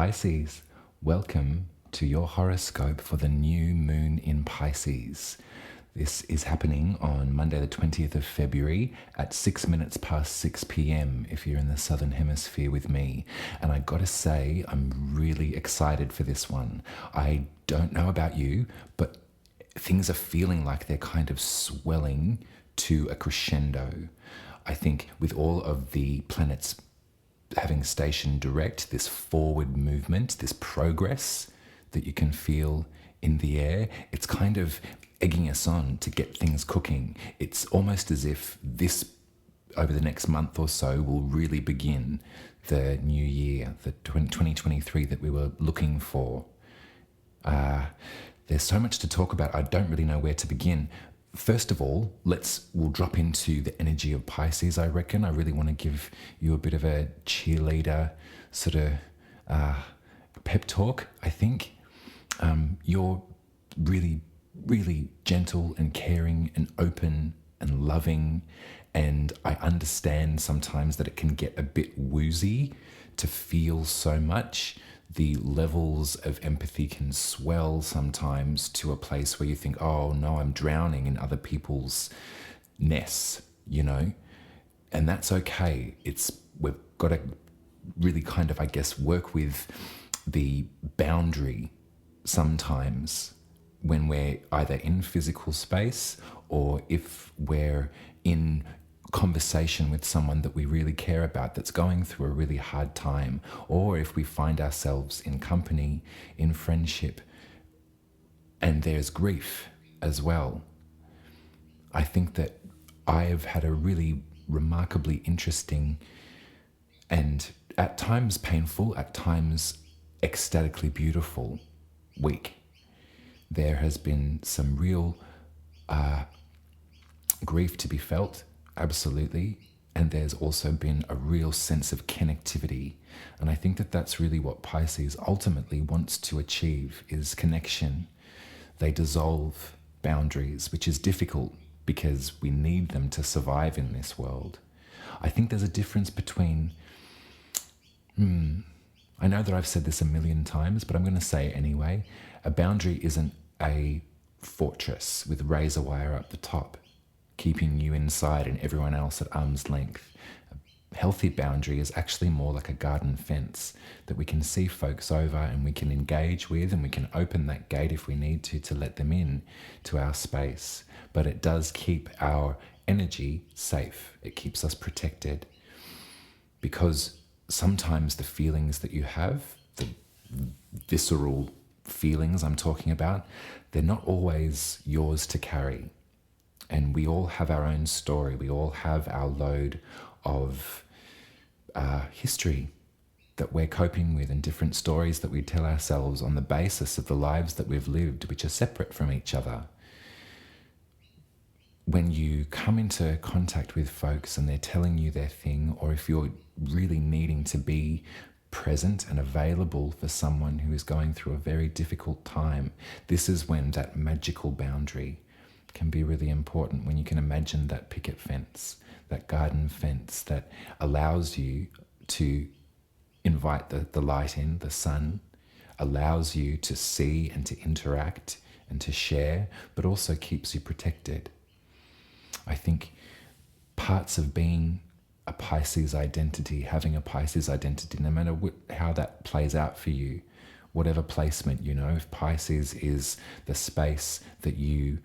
Pisces, welcome to your horoscope for the new moon in Pisces. This is happening on Monday the 20th of February at 6 minutes past 6 p.m. if you're in the Southern Hemisphere with me. And I gotta say, I'm really excited for this one. I don't know about you, but things are feeling like they're kind of swelling to a crescendo. I think with all of the planets having station direct, this forward movement, this progress that you can feel in the air, it's kind of egging us on to get things cooking. It's almost as if this, over the next month or so, will really begin the new year, the 2023 that we were looking for. There's so much to talk about. I don't really know where to begin. First of all, we'll drop into the energy of Pisces, I reckon. I really want to give you a bit of a cheerleader sort of pep talk, I think. You're really, really gentle and caring and open and loving. And I understand sometimes that it can get a bit woozy to feel so much. The levels of empathy can swell sometimes to a place where you think, oh no, I'm drowning in other people's mess, you know? And that's okay. We've got to really kind of, I guess, work with the boundary sometimes when we're either in physical space or if we're in conversation with someone that we really care about that's going through a really hard time, or if we find ourselves in company, in friendship, and there's grief as well. I think that I have had a really remarkably interesting and at times painful, at times ecstatically beautiful week. There has been some real grief to be felt, absolutely. And there's also been a real sense of connectivity. And I think that that's really what Pisces ultimately wants to achieve, is connection. They dissolve boundaries, which is difficult because we need them to survive in this world. I think there's a difference between, I know that I've said this a million times, but I'm going to say it anyway. A boundary isn't a fortress with razor wire up the top, keeping you inside and everyone else at arm's length. A healthy boundary is actually more like a garden fence that we can see folks over and we can engage with, and we can open that gate if we need to let them in to our space. But it does keep our energy safe. It keeps us protected, because sometimes the feelings that you have, the visceral feelings I'm talking about, they're not always yours to carry. And we all have our own story. We all have our load of history that we're coping with, and different stories that we tell ourselves on the basis of the lives that we've lived, which are separate from each other. When you come into contact with folks and they're telling you their thing, or if you're really needing to be present and available for someone who is going through a very difficult time, this is when that magical boundary can be really important. When you can imagine that picket fence, that garden fence that allows you to invite the light in, the sun, allows you to see and to interact and to share, but also keeps you protected. I think parts of being a Pisces identity, having a Pisces identity, no matter how that plays out for you, whatever placement, if Pisces is the space that you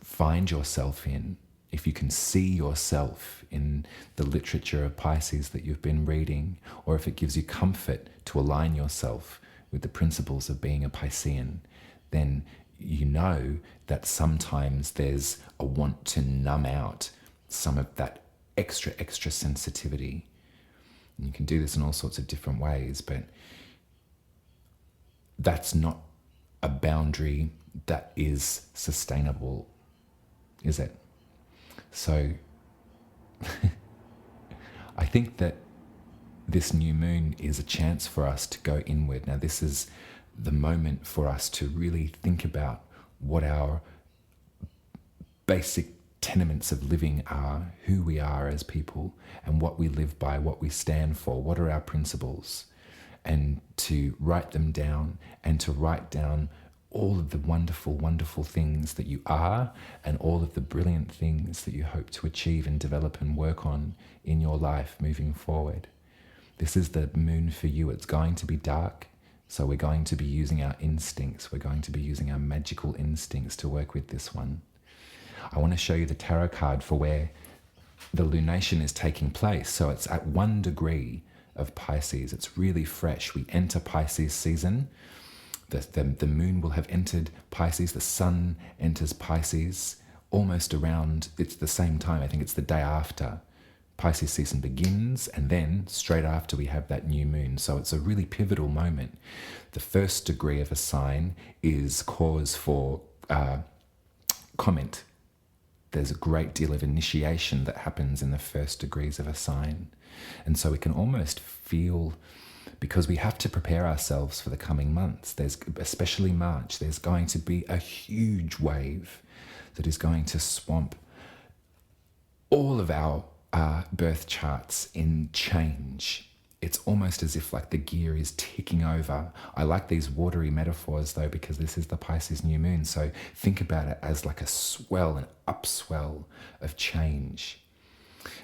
find yourself in, if you can see yourself in the literature of Pisces that you've been reading, or if it gives you comfort to align yourself with the principles of being a Piscean, then you know that sometimes there's a want to numb out some of that extra sensitivity. And you can do this in all sorts of different ways, but that's not a boundary that is sustainable, is it? So I think that this new moon is a chance for us to go inward. Now, this is the moment for us to really think about what our basic tenements of living are, who we are as people, and what we live by, what we stand for, what are our principles. and to write them down, and to write down all of the wonderful, wonderful things that you are, and all of the brilliant things that you hope to achieve and develop and work on in your life moving forward. This is the moon for you. It's going to be dark, so we're going to be using our instincts. We're going to be using our magical instincts to work with this one. I want to show you the tarot card for where the lunation is taking place. So it's at 1 degree of Pisces. It's really fresh. We enter Pisces season. The moon will have entered Pisces. The sun enters Pisces almost around, it's the same time. I think it's the day after Pisces season begins, and then straight after we have that new moon. So it's a really pivotal moment. The 1st degree of a sign is cause for comment. There's a great deal of initiation that happens in the 1st degrees of a sign. And so we can almost feel, because we have to prepare ourselves for the coming months, there's, especially March, there's going to be a huge wave that is going to swamp all of our birth charts in change. It's almost as if like the gear is ticking over. I like these watery metaphors though, because this is the Pisces new moon. So think about it as like a swell, an upswell of change.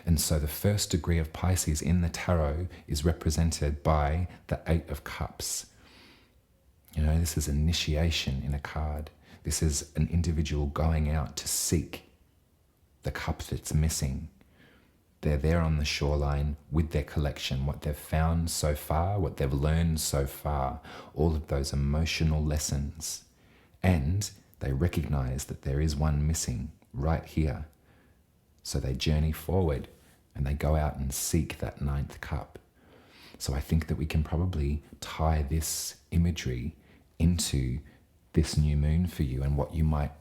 And so the 1st degree of Pisces in the tarot is represented by the 8 of Cups. You know, this is initiation in a card. This is an individual going out to seek the cup that's missing. They're there on the shoreline with their collection, what they've found so far, what they've learned so far, all of those emotional lessons. And they recognize that there is one missing right here. So they journey forward and they go out and seek that 9th cup. So I think that we can probably tie this imagery into this new moon for you and what you might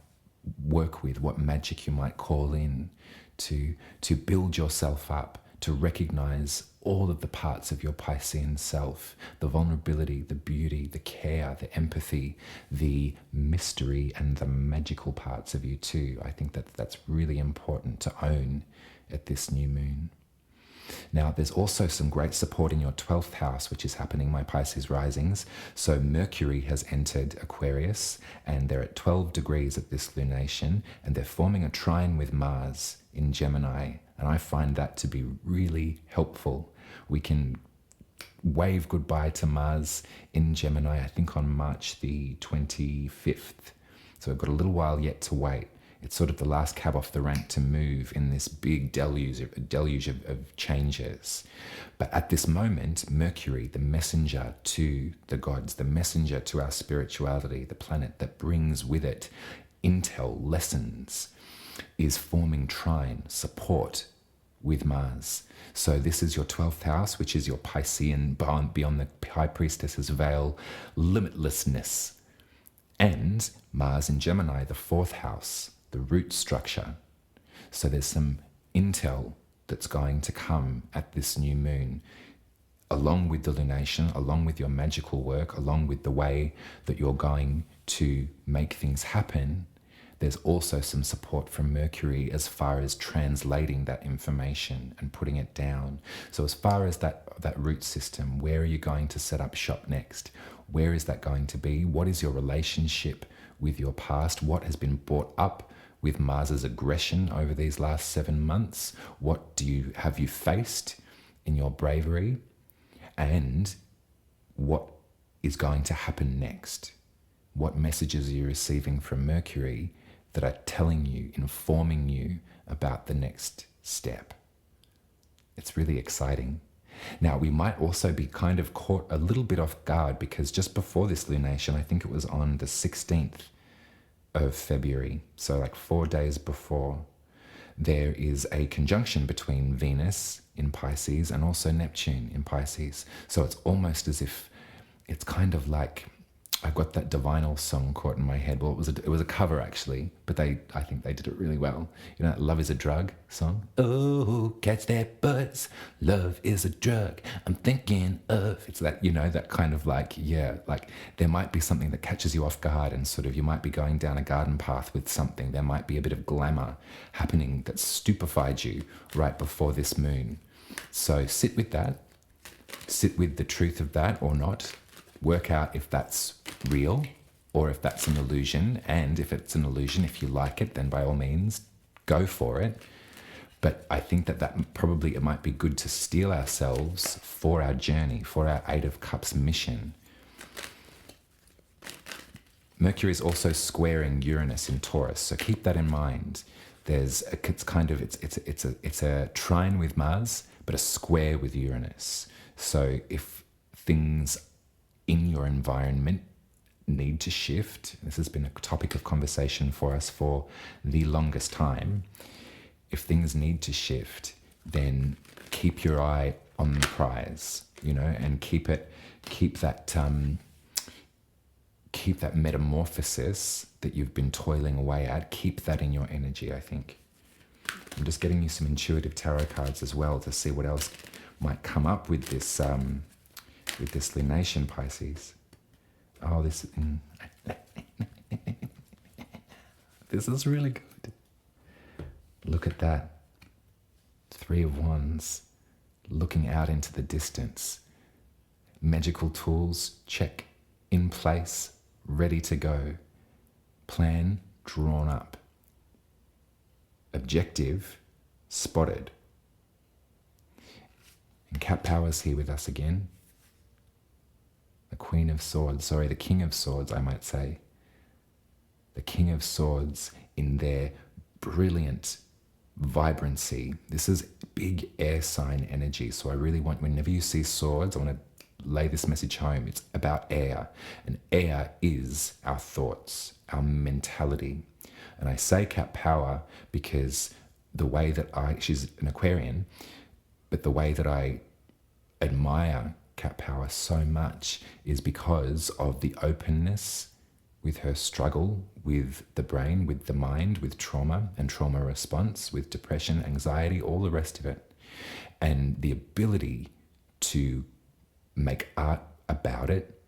work with, what magic you might call in to build yourself up, to recognize all of the parts of your Piscean self, the vulnerability, the beauty, the care, the empathy, the mystery, and the magical parts of you too. I think that that's really important to own at this new moon. Now, there's also some great support in your 12th house, which is happening, my Pisces risings. So Mercury has entered Aquarius, and they're at 12 degrees at this lunation, and they're forming a trine with Mars in Gemini. And I find that to be really helpful. We can wave goodbye to Mars in Gemini, I think on March the 25th. So we've got a little while yet to wait. It's sort of the last cab off the rank to move in this big deluge of changes. But at this moment, Mercury, the messenger to the gods, the messenger to our spirituality, the planet that brings with it intel, lessons, is forming trine, support with Mars. So this is your 12th house, which is your Piscean, beyond the High Priestess's veil, limitlessness. And Mars in Gemini, the 4th house, the root structure. So there's some intel that's going to come at this new moon, along with the lunation, along with your magical work, along with the way that you're going to make things happen. There's also some support from Mercury as far as translating that information and putting it down. So as far as that root system, where are you going to set up shop next? Where is that going to be? What is your relationship with your past? What has been brought up with Mars's aggression over these last 7 months? What have you faced in your bravery? And what is going to happen next? What messages are you receiving from Mercury that are telling you, informing you about the next step? It's really exciting. Now, we might also be kind of caught a little bit off guard, because just before this lunation, I think it was on the 16th of February, so like 4 days before, there is a conjunction between Venus in Pisces and also Neptune in Pisces. So it's almost as if it's kind of like, I've got that Divinal song caught in my head. Well, it was a cover actually, but I think they did it really well. You know that Love Is a Drug song? Oh, catch that buzz. Love is a drug. I'm thinking of. It's that, you know, that kind of like, yeah, like there might be something that catches you off guard, and sort of you might be going down a garden path with something. There might be a bit of glamour happening that stupefied you right before this moon. So sit with that. sit with the truth of that or not, work out if that's real or if that's an illusion. And if it's an illusion, if you like it, then by all means, go for it. But I think that probably it might be good to steel ourselves for our journey, for our Eight of Cups mission. Mercury is also squaring Uranus in Taurus, so keep that in mind. It's a trine with Mars, but a square with Uranus. So if things in your environment need to shift, this has been a topic of conversation for us for the longest time. If things need to shift, then keep your eye on the prize, and keep that metamorphosis that you've been toiling away at, keep that in your energy, I think. I'm just getting you some intuitive tarot cards as well to see what else might come up with this lunation, Pisces. Oh, this is really good. Look at that. Three of Wands, looking out into the distance. Magical tools, check, in place, ready to go. Plan drawn up. Objective spotted. And Cat Power's here with us again. The King of Swords, I might say. The King of Swords in their brilliant vibrancy. This is big air sign energy. So I really want, whenever you see swords, I want to lay this message home. It's about air. And air is our thoughts, our mentality. And I say Cat Power because the way that she's an Aquarian, but the way that I admire Cat Power so much is because of the openness with her struggle with the brain, with the mind, with trauma and trauma response, with depression, anxiety, all the rest of it. And the ability to make art about it,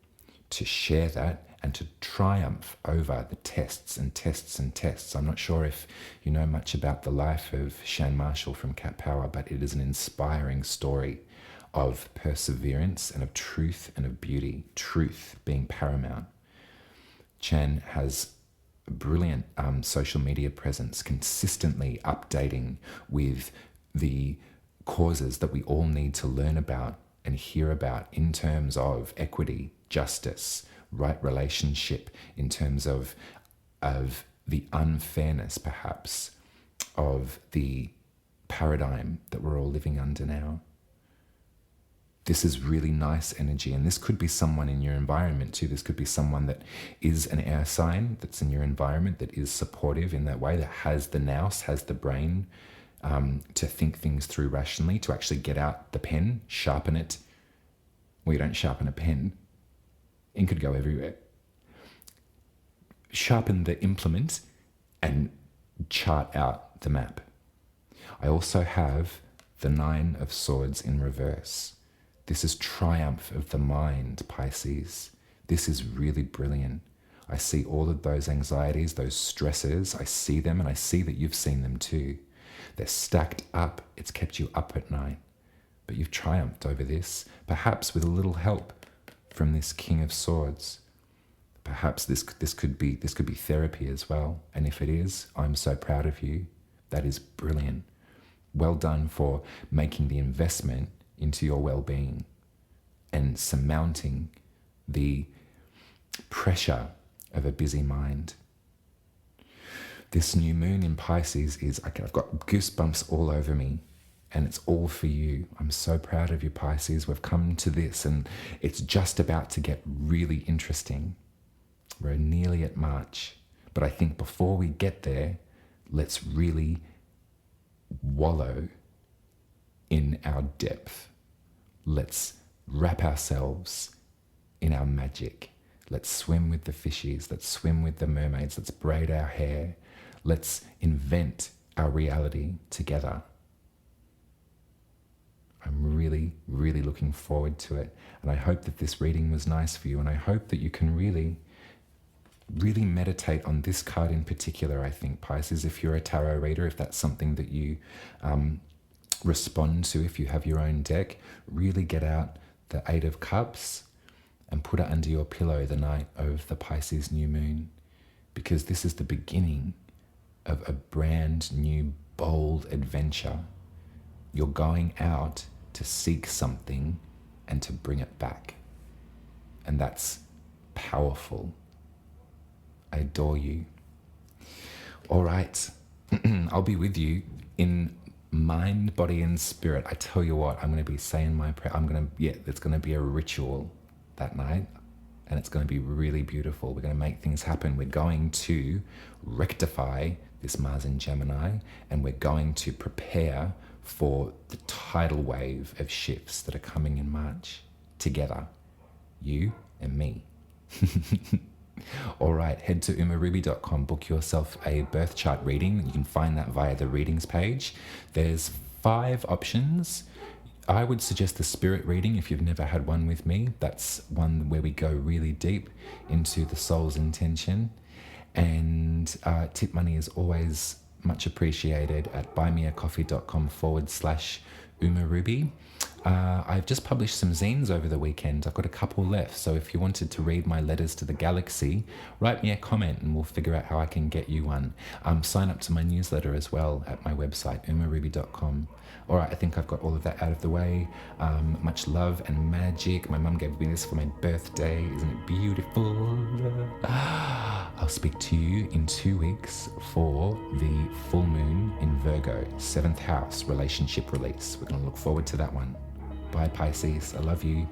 to share that, and to triumph over the tests and tests and tests. I'm not sure if you know much about the life of Shan Marshall from Cat Power, but it is an inspiring story of perseverance and of truth and of beauty, truth being paramount. Chan has a brilliant social media presence, consistently updating with the causes that we all need to learn about and hear about in terms of equity, justice, right relationship, in terms of the unfairness, perhaps, of the paradigm that we're all living under now. This is really nice energy, and this could be someone in your environment too. This could be someone that is an air sign that's in your environment, that is supportive in that way, that has the nous, has the brain to think things through rationally, to actually get out the pen, sharpen it. Well, you don't sharpen a pen. Ink could go everywhere. Sharpen the implement and chart out the map. I also have the Nine of Swords in reverse. This is triumph of the mind, Pisces. This is really brilliant. I see all of those anxieties, those stresses. I see them, and I see that you've seen them too. They're stacked up. It's kept you up at night. But you've triumphed over this, perhaps with a little help from this King of Swords. Perhaps this could be therapy as well. And if it is, I'm so proud of you. That is brilliant. Well done for making the investment into your well-being and surmounting the pressure of a busy mind. This new moon in Pisces I've got goosebumps all over me, and it's all for you. I'm so proud of you, Pisces. We've come to this, and it's just about to get really interesting. We're nearly at March, but I think before we get there, let's really wallow in our depth. Let's wrap ourselves in our magic. Let's swim with the fishies. Let's swim with the mermaids. Let's braid our hair. Let's invent our reality together. I'm really, really looking forward to it. And I hope that this reading was nice for you. And I hope that you can really, really meditate on this card in particular, I think, Pisces, if you're a tarot reader, if that's something that you respond to, if you have your own deck, really get out the Eight of Cups, and put it under your pillow the night of the Pisces new moon, because this is the beginning of a brand new, bold adventure. You're going out to seek something and to bring it back. And that's powerful. I adore you. All right. I'll be with you in mind, body, and spirit. I tell you what, I'm going to be saying my prayer. It's going to be a ritual that night, and it's going to be really beautiful. We're going to make things happen. We're going to rectify this Mars in Gemini, and we're going to prepare for the tidal wave of shifts that are coming in March together, you and me. All right, head to umaruby.com, book yourself a birth chart reading. You can find that via the readings page. There's 5 options. I would suggest the spirit reading if you've never had one with me. That's one where we go really deep into the soul's intention. And tip money is always much appreciated at buymeacoffee.com/umaruby. I've just published some zines over the weekend. I've got a couple left. So if you wanted to read my letters to the galaxy, write me a comment and we'll figure out how I can get you one. Sign up to my newsletter as well at my website, umaruby.com. All right, I think I've got all of that out of the way. Much love and magic. My mum gave me this for my birthday. Isn't it beautiful? I'll speak to you in 2 weeks for the full moon in Virgo, 7th house, relationship release. We're going to look forward to that one. Bye, Pisces. I love you.